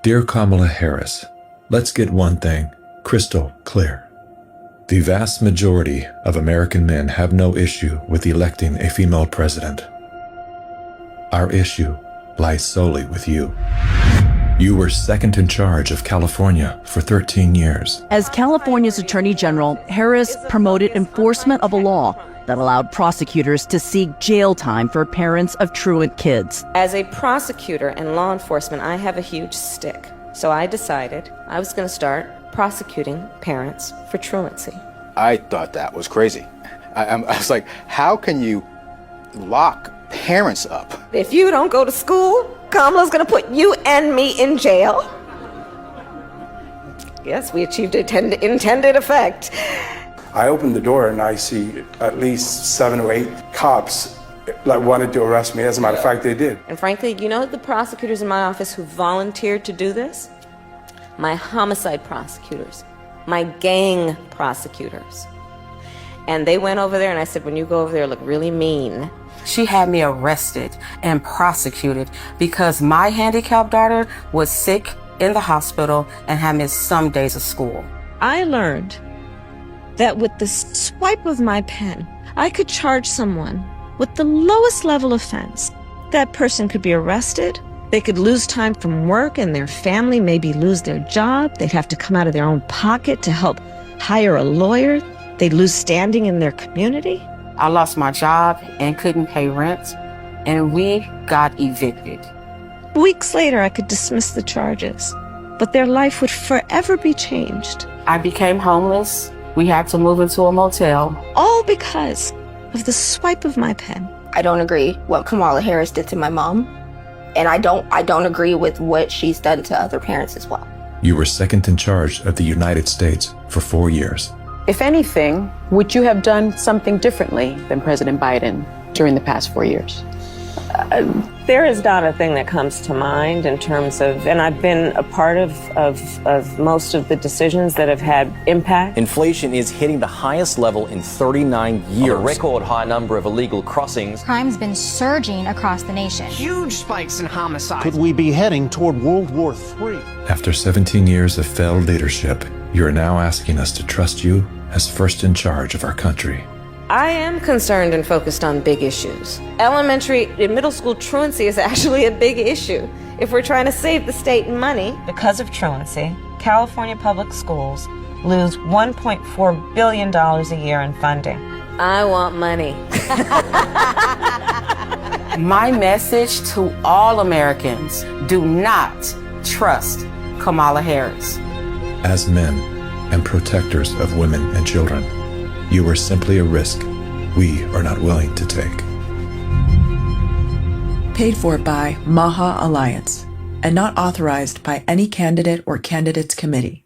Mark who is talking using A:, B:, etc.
A: Dear Kamala Harris, let's get one thing crystal clear. The vast majority of American men have no issue with electing a female president. Our issue lies solely with you. You were second in charge of California for 13 years.
B: As California's Attorney General, Harris promoted enforcement of a law that allowed prosecutors to seek jail time for parents of truant kids.
C: As a prosecutor and law enforcement, I have a huge stick. So I decided I was going to start prosecuting parents for truancy.
D: I thought that was crazy. I was like, how can you lock parents up?
C: If you don't go to school, Kamala's going to put you and me in jail. Yes, we achieved intended effect.
E: I opened the door and I see at least 7 or 8 cops wanted to arrest me. As a matter of fact, they did.
C: And frankly, you know the prosecutors in my office who volunteered to do this? My homicide prosecutors, my gang prosecutors. And they went over there and I said, when you go over there, look really mean.
F: She had me arrested and prosecuted because my handicapped daughter was sick in the hospital and had missed some days of school.
G: I learned that with the swipe of my pen, I could charge someone with the lowest level offense. That person could be arrested, they could lose time from work, and their family maybe lose their job. They'd have to come out of their own pocket to help hire a lawyer. They'd lose standing in their community.
F: I lost my job and couldn't pay rent, and we got evicted.
G: Weeks later, I could dismiss the charges, but their life would forever be changed.
F: I became homeless. We had to move into a motel.
G: All because of the swipe of my pen.
H: I don't agree what Kamala Harris did to my mom, and I don't agree with what she's done to other parents as well.
A: You were second in charge of the United States for 4 years.
I: If anything, would you have done something differently than President Biden during the past 4 years?
C: There is not a thing that comes to mind in terms of, and I've been a part of most of the decisions that have had impact.
J: Inflation is hitting the highest level in 39 years.
K: A record high number of illegal crossings.
L: Crime's been surging across the nation.
M: Huge spikes in homicides.
N: Could we be heading toward World War III?
A: After 17 years of failed leadership, you are now asking us to trust you as first in charge of our country.
C: I am concerned and focused on big issues. Elementary and middle school truancy is actually a big issue. If we're trying to save the state money, because of truancy, California public schools lose $1.4 billion a year in funding. I want money.
F: My message to all Americans, do not trust Kamala Harris.
A: As men and protectors of women and children, you are simply a risk we are not willing to take.
O: Paid for by Maha Alliance and not authorized by any candidate or candidates committee.